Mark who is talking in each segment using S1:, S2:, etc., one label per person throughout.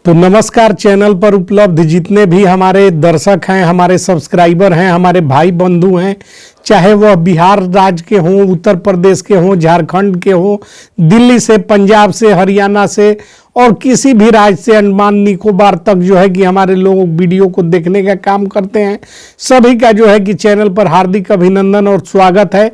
S1: तो नमस्कार। चैनल पर उपलब्ध जितने भी हमारे दर्शक हैं, हमारे सब्सक्राइबर हैं, हमारे भाई बंधु हैं, चाहे वह बिहार राज्य के हों, उत्तर प्रदेश के हों, झारखंड के हों, दिल्ली से, पंजाब से, हरियाणा से और किसी भी राज्य से अंडमान निकोबार तक जो है कि हमारे लोग वीडियो को देखने का काम करते हैं, सभी का जो है कि चैनल पर हार्दिक अभिनंदन और स्वागत है।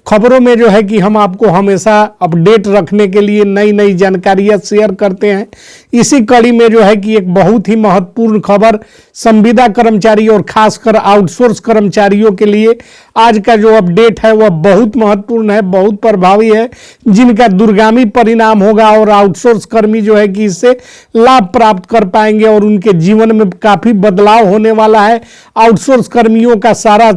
S1: खबरों में जो है कि हम आपको हमेशा अपडेट रखने के लिए नई नई जानकारियां शेयर करते हैं। इसी कड़ी में जो है कि एक बहुत ही महत्वपूर्ण खबर संविदा कर्मचारी और खासकर आउटसोर्स कर्मचारियों के लिए आज का जो अपडेट है वह बहुत महत्वपूर्ण है, बहुत प्रभावी है, जिनका दूरगामी परिणाम होगा और आउटसोर्स कर्मी जो है कि इससे लाभ प्राप्त कर पाएंगे और उनके जीवन में काफ़ी बदलाव होने वाला है। आउटसोर्स कर्मियों का सारा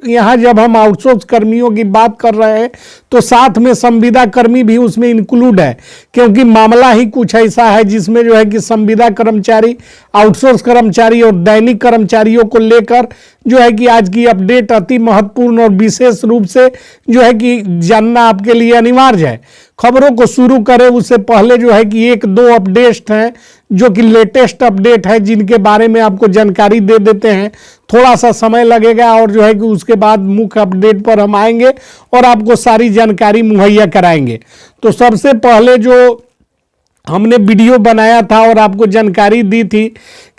S1: यहाँ जब हम आउटसोर्स कर्मियों की बात कर रहे हैं तो साथ में संविदा कर्मी भी उसमें इंक्लूड है, क्योंकि मामला ही कुछ ऐसा है जिसमें जो है कि संविदा कर्मचारी, आउटसोर्स कर्मचारी और दैनिक कर्मचारियों को लेकर जो है कि आज की अपडेट अति महत्वपूर्ण और विशेष रूप से जो है कि जानना आपके लिए अनिवार्य है। खबरों को शुरू करें उससे पहले जो है कि एक दो अपडेट हैं जो कि लेटेस्ट अपडेट है, जिनके बारे में आपको जानकारी दे देते हैं। थोड़ा सा समय लगेगा और जो है कि उसके बाद मुख्य अपडेट पर हम आएंगे और आपको सारी जानकारी मुहैया कराएंगे। तो सबसे पहले जो हमने वीडियो बनाया था और आपको जानकारी दी थी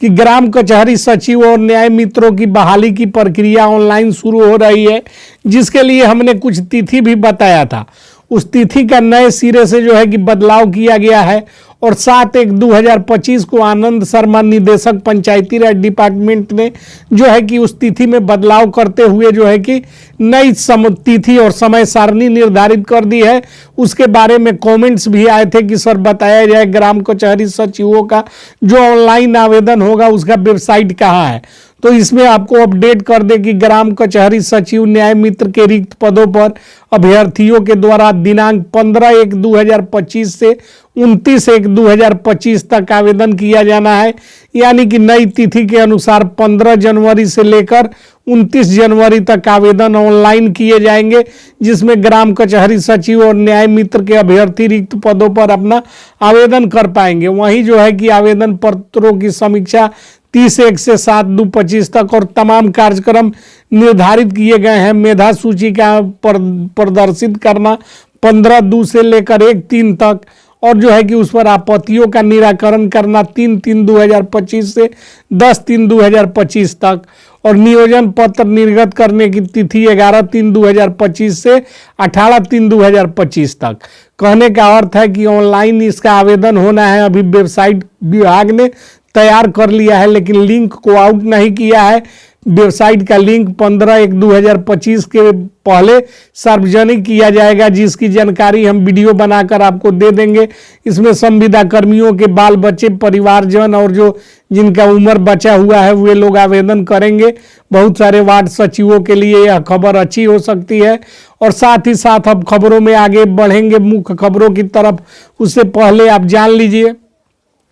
S1: कि ग्राम कचहरी सचिव और न्याय मित्रों की बहाली की प्रक्रिया ऑनलाइन शुरू हो रही है, जिसके लिए हमने कुछ तिथि भी बताया था। उस तिथि का नए सिरे से जो है कि बदलाव किया गया है और 7/1/2025 को आनंद शर्मा निदेशक पंचायती राज डिपार्टमेंट ने जो है कि उस तिथि में बदलाव करते हुए जो है कि नई तिथि और समय सारणी निर्धारित कर दी है। उसके बारे में कमेंट्स भी आए थे कि सर बताया जाए ग्राम कचहरी सचिवों का जो ऑनलाइन आवेदन होगा उसका वेबसाइट कहाँ है। तो इसमें आपको अपडेट कर दे कि ग्राम कचहरी सचिव न्याय मित्र के रिक्त पदों पर अभ्यर्थियों के द्वारा दिनांक 15/1/2025 से 29/1/2025 तक आवेदन किया जाना है। यानी कि नई तिथि के अनुसार 15 जनवरी से लेकर 29 जनवरी तक आवेदन ऑनलाइन किए जाएंगे, जिसमें ग्राम कचहरी सचिव और न्याय मित्र के अभ्यर्थी रिक्त पदों पर अपना आवेदन कर पाएंगे। वहीं जो है कि आवेदन पत्रों की समीक्षा 30/1 से 7/2/25 तक और तमाम कार्यक्रम निर्धारित किए गए हैं। मेधा सूची का प्रदर्शित करना 15/2 से लेकर 1/3 तक और जो है कि उस पर आपत्तियों का निराकरण करना 3/3/2025 से 10/3/2025 तक और नियोजन पत्र निर्गत करने की तिथि 11/3/2025 से 18/3/2025 तक। कहने का अर्थ है कि ऑनलाइन इसका आवेदन होना है। अभी वेबसाइट विभाग ने तैयार कर लिया है लेकिन लिंक को आउट नहीं किया है। वेबसाइट का लिंक 15/1/2025 के पहले सार्वजनिक किया जाएगा, जिसकी जानकारी हम वीडियो बनाकर आपको दे देंगे। इसमें संविदा कर्मियों के बाल बच्चे, परिवारजन और जो जिनका उम्र बचा हुआ है वे लोग आवेदन करेंगे। बहुत सारे वार्ड सचिवों के लिए यह खबर अच्छी हो सकती है। और साथ ही साथ अब खबरों में आगे बढ़ेंगे मुख्य खबरों की तरफ, उससे पहले आप जान लीजिए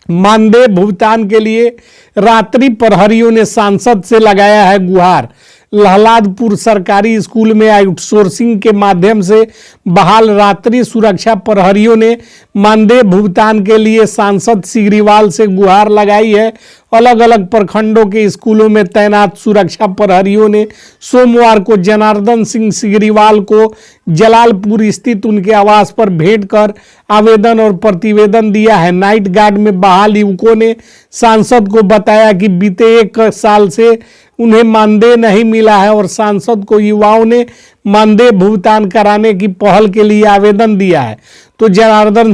S1: मानदेय भुगतान के लिए रात्रि प्रहरियों ने सांसद से लगाया है गुहार। लहलादपुर सरकारी स्कूल में आउटसोर्सिंग के माध्यम से बहाल रात्रि सुरक्षा प्रहरियों ने मानदेय भुगतान के लिए सांसद सिग्रीवाल से गुहार लगाई है। अलग अलग प्रखंडों के स्कूलों में तैनात सुरक्षा प्रहरियों ने सोमवार को जनार्दन सिंह सिग्रीवाल को जलालपुर स्थित उनके आवास पर भेंट कर आवेदन और प्रतिवेदन दिया है। नाइट गार्ड में बहाल युवकों ने सांसद को बताया कि बीते 1 साल से उन्हें मानदेय नहीं मिला है और सांसद को युवाओं ने मानदेय भुगतान कराने की पहल के लिए आवेदन दिया है। तो जनार्दन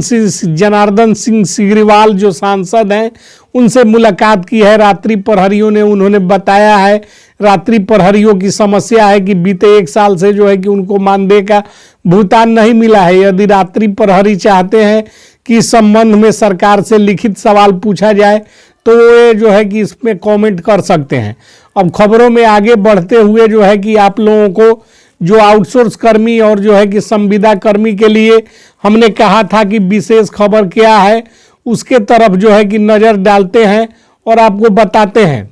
S1: सिंह सिग्रीवाल जो सांसद हैं उनसे मुलाकात की है रात्रि प्रहरियों ने। उन्होंने बताया है रात्रि प्रहरियों की समस्या है कि बीते 1 साल से जो है कि उनको मानदेय का भुगतान नहीं मिला है। यदि रात्रि प्रहरी चाहते हैं कि इस संबंध में सरकार से लिखित सवाल पूछा जाए तो ये जो है कि इसमें कमेंट कर सकते हैं। अब खबरों में आगे बढ़ते हुए जो है कि आप लोगों को जो आउटसोर्स कर्मी और जो है कि संविदा कर्मी के लिए हमने कहा था कि विशेष खबर क्या है, उसके तरफ जो है कि नज़र डालते हैं और आपको बताते हैं।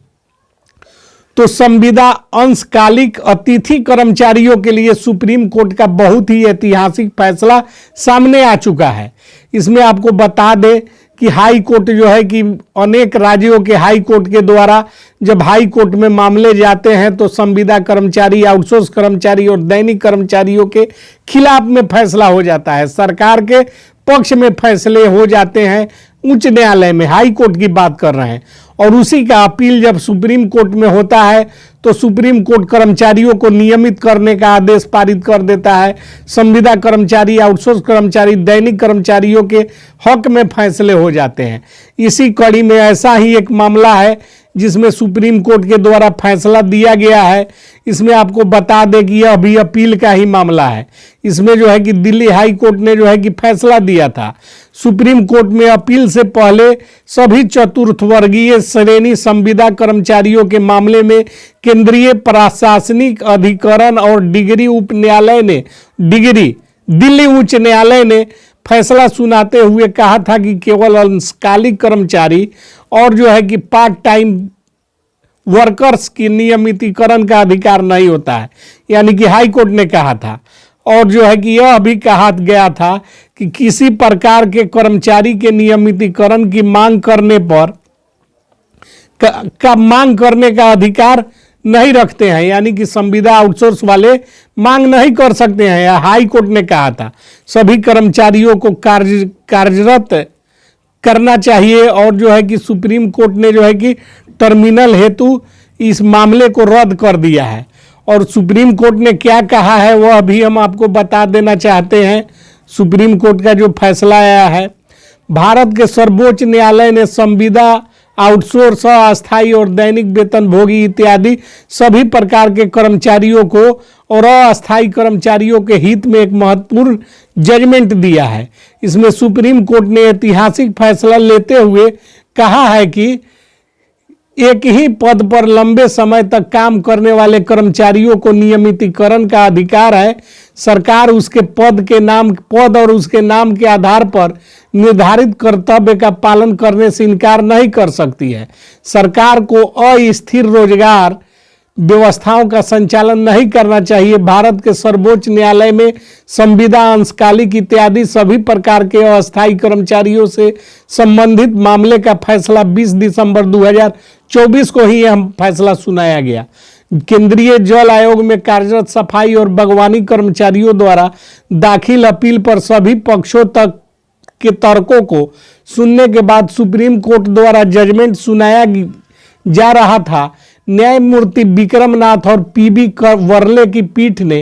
S1: तो संविदा अंशकालिक अतिथि कर्मचारियों के लिए सुप्रीम कोर्ट का बहुत ही ऐतिहासिक फैसला सामने आ चुका है। इसमें आपको बता दें कि हाई कोर्ट जो है कि अनेक राज्यों के हाई कोर्ट के द्वारा जब हाई कोर्ट में मामले जाते हैं तो संविदा कर्मचारी, आउटसोर्स कर्मचारी और दैनिक कर्मचारियों के खिलाफ में फैसला हो जाता है, सरकार के पक्ष में फैसले हो जाते हैं उच्च न्यायालय में। हाई कोर्ट की बात कर रहे हैं। और उसी का अपील जब सुप्रीम कोर्ट में होता है तो सुप्रीम कोर्ट कर्मचारियों को नियमित करने का आदेश पारित कर देता है। संविदा कर्मचारी, आउटसोर्स कर्मचारी, दैनिक कर्मचारियों के हक में फैसले हो जाते हैं। इसी कड़ी में ऐसा ही एक मामला है जिसमें सुप्रीम कोर्ट के द्वारा फैसला दिया गया है। इसमें आपको बता दें कि यह भी अपील का ही मामला है। इसमें जो है कि दिल्ली हाई कोर्ट ने जो है कि फैसला दिया था। सुप्रीम कोर्ट में अपील से पहले सभी चतुर्थ वर्गीय श्रेणी संविदा कर्मचारियों के मामले में केंद्रीय प्रशासनिक अधिकरण और डिग्री उप न्यायालय ने दिल्ली उच्च न्यायालय ने फैसला सुनाते हुए कहा था कि केवल अंशकालिक कर्मचारी और जो है कि पार्ट टाइम वर्कर्स की नियमितीकरण का अधिकार नहीं होता है, यानी कि हाई कोर्ट ने कहा था। और जो है कि यह भी कहा गया था कि किसी प्रकार के कर्मचारी के नियमितीकरण की मांग करने पर मांग करने का अधिकार नहीं रखते हैं, यानी कि संविदा आउटसोर्स वाले मांग नहीं कर सकते हैं, यह हाई कोर्ट ने कहा था। सभी कर्मचारियों को कार्यरत करना चाहिए। और जो है कि सुप्रीम कोर्ट ने जो है कि टर्मिनल हेतु इस मामले को रद्द कर दिया है। और सुप्रीम कोर्ट ने क्या कहा है वह भी हम आपको बता देना चाहते हैं। सुप्रीम कोर्ट का जो फैसला आया है, भारत के सर्वोच्च न्यायालय ने संविदा, आउटसोर्स, अस्थायी और दैनिक वेतनभोगी इत्यादि सभी प्रकार के कर्मचारियों को और अस्थायी कर्मचारियों के हित में एक महत्वपूर्ण जजमेंट दिया है। इसमें सुप्रीम कोर्ट ने ऐतिहासिक फैसला लेते हुए कहा है कि एक ही पद पर लंबे समय तक काम करने वाले कर्मचारियों को नियमितीकरण का अधिकार है। सरकार उसके पद और उसके नाम के आधार पर निर्धारित कर्तव्य का पालन करने से इनकार नहीं कर सकती है। सरकार को अस्थिर रोजगार व्यवस्थाओं का संचालन नहीं करना चाहिए। भारत के सर्वोच्च न्यायालय में संविदा, अंशकालिक इत्यादि सभी प्रकार के अस्थायी कर्मचारियों से संबंधित मामले का फैसला 20 दिसंबर 2024 को ही यह फैसला सुनाया गया। केंद्रीय जल आयोग में कार्यरत सफाई और बागवानी कर्मचारियों द्वारा दाखिल अपील पर सभी पक्षों तक के तर्कों को सुनने के बाद सुप्रीम कोर्ट द्वारा जजमेंट सुनाया जा रहा था। न्यायमूर्ति विक्रमनाथ और पीबी वर्ले की पीठ ने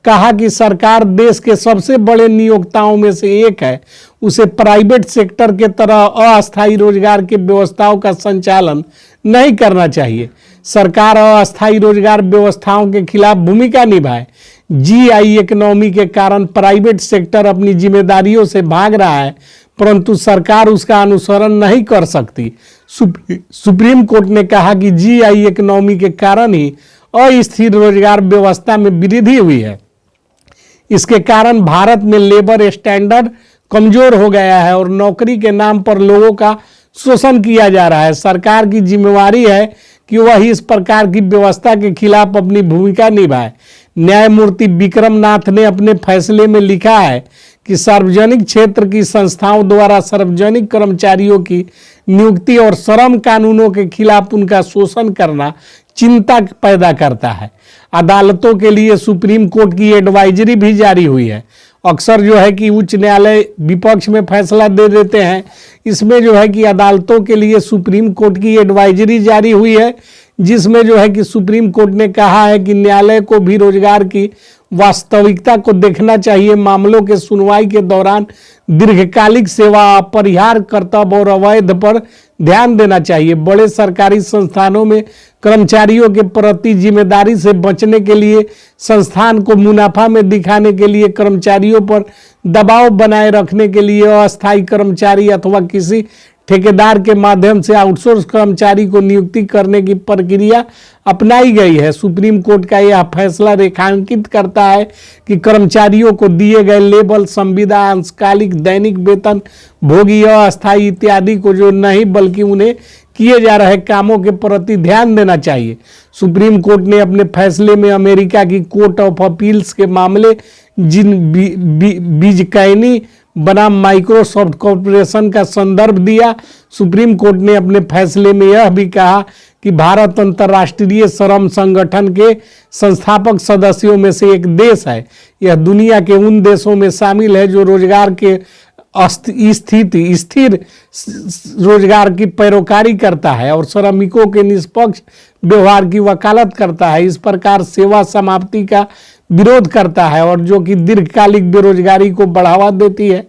S1: कहा कि सरकार देश के सबसे बड़े नियोक्ताओं में से एक है, उसे प्राइवेट सेक्टर के तरह अस्थायी रोजगार की व्यवस्थाओं का संचालन नहीं करना चाहिए। सरकार अस्थायी रोजगार व्यवस्थाओं के खिलाफ भूमिका निभाए। जीआई इकोनॉमी के कारण प्राइवेट सेक्टर अपनी जिम्मेदारियों से भाग रहा है, परंतु सरकार उसका अनुसरण नहीं कर सकती। सुप्रीम कोर्ट ने कहा कि जीआई इकोनॉमी के कारण ही अस्थिर रोजगार व्यवस्था में वृद्धि हुई है। इसके कारण भारत में लेबर स्टैंडर्ड कमजोर हो गया है और नौकरी के नाम पर लोगों का शोषण किया जा रहा है। सरकार की जिम्मेवारी है कि वह इस प्रकार की व्यवस्था के खिलाफ अपनी भूमिका निभाए। न्यायमूर्ति विक्रमनाथ ने अपने फैसले में लिखा है कि सार्वजनिक क्षेत्र की संस्थाओं द्वारा सार्वजनिक कर्मचारियों की नियुक्ति और श्रम कानूनों के खिलाफ उनका शोषण करना चिंता पैदा करता है। अदालतों के लिए सुप्रीम कोर्ट की एडवाइजरी भी जारी हुई है। अक्सर जो है कि उच्च न्यायालय विपक्ष में फैसला दे देते हैं, इसमें जो है कि अदालतों के लिए सुप्रीम कोर्ट की एडवाइजरी जारी हुई है, जिसमें जो है कि सुप्रीम कोर्ट ने कहा है कि न्यायालय को भी रोजगार की वास्तविकता को देखना चाहिए। मामलों के सुनवाई के दौरान दीर्घकालिक सेवा, अपरिहार्य कर्तव्य और अवैध पर ध्यान देना चाहिए। बड़े सरकारी संस्थानों में कर्मचारियों के प्रति जिम्मेदारी से बचने के लिए संस्थान को मुनाफा में दिखाने के लिए कर्मचारियों पर दबाव बनाए रखने के लिए अस्थायी कर्मचारी अथवा किसी ठेकेदार के माध्यम से आउटसोर्स कर्मचारी को नियुक्ति करने की प्रक्रिया अपनाई गई है। सुप्रीम कोर्ट का यह फैसला रेखांकित करता है कि कर्मचारियों को दिए गए लेबल संविदा, अंशकालिक, दैनिक वेतन भोगी, अस्थायी इत्यादि को जो नहीं बल्कि उन्हें किए जा रहे कामों के प्रति ध्यान देना चाहिए। सुप्रीम कोर्ट ने अपने फैसले में अमेरिका की कोर्ट ऑफ अपील्स के मामले जिन बीजकैनी बनाम माइक्रोसॉफ्ट कॉरपोरेशन का संदर्भ दिया। सुप्रीम कोर्ट ने अपने फैसले में यह भी कहा कि भारत अंतर्राष्ट्रीय श्रम संगठन के संस्थापक सदस्यों में से एक देश है। यह दुनिया के उन देशों में शामिल है जो रोजगार के स्थिर रोजगार की पैरोकारी करता है और श्रमिकों के निष्पक्ष व्यवहार की वकालत करता है। इस प्रकार सेवा समाप्ति का विरोध करता है और जो कि दीर्घकालिक बेरोजगारी को बढ़ावा देती है।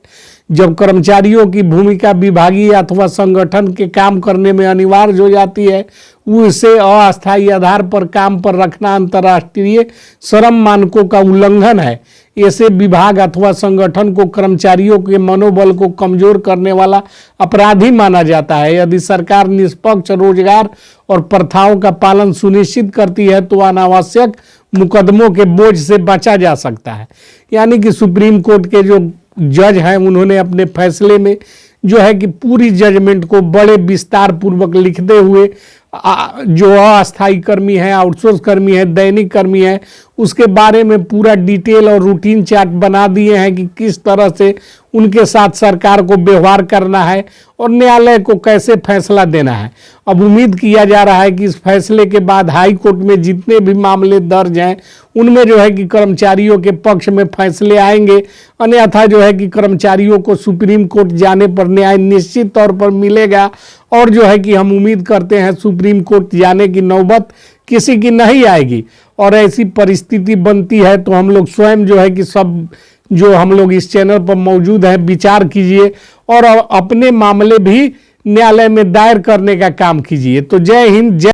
S1: जब कर्मचारियों की भूमिका विभागीय अथवा संगठन के काम करने में अनिवार्य हो जाती है, उसे अस्थायी आधार पर काम पर रखना अंतर्राष्ट्रीय श्रम मानकों का उल्लंघन है। ऐसे विभाग अथवा संगठन को कर्मचारियों के मनोबल को कमजोर करने वाला अपराधी माना जाता है। यदि सरकार निष्पक्ष रोजगार और प्रथाओं का पालन सुनिश्चित करती है तो अनावश्यक मुकदमों के बोझ से बचा जा सकता है। यानी कि सुप्रीम कोर्ट के जो जज हैं उन्होंने अपने फैसले में जो है कि पूरी जजमेंट को बड़े विस्तार पूर्वक लिखते हुए जो अस्थायी कर्मी है, आउटसोर्स कर्मी है, दैनिक कर्मी है, उसके बारे में पूरा डिटेल और रूटीन चार्ट बना दिए हैं कि किस तरह से उनके साथ सरकार को व्यवहार करना है और न्यायालय को कैसे फैसला देना है। अब उम्मीद किया जा रहा है कि इस फैसले के बाद हाई कोर्ट में जितने भी मामले दर्ज हैं उनमें जो है कि कर्मचारियों के पक्ष में फैसले आएंगे, अन्यथा जो है कि कर्मचारियों को सुप्रीम कोर्ट जाने पर न्याय निश्चित तौर पर मिलेगा। और जो है कि हम उम्मीद करते हैं सुप्रीम कोर्ट जाने की नौबत किसी की नहीं आएगी। और ऐसी परिस्थिति बनती है तो हम लोग स्वयं जो है कि सब जो हम लोग इस चैनल पर मौजूद हैं विचार कीजिए और अपने मामले भी न्यायालय में दायर करने का काम कीजिए। तो जय हिंद, जय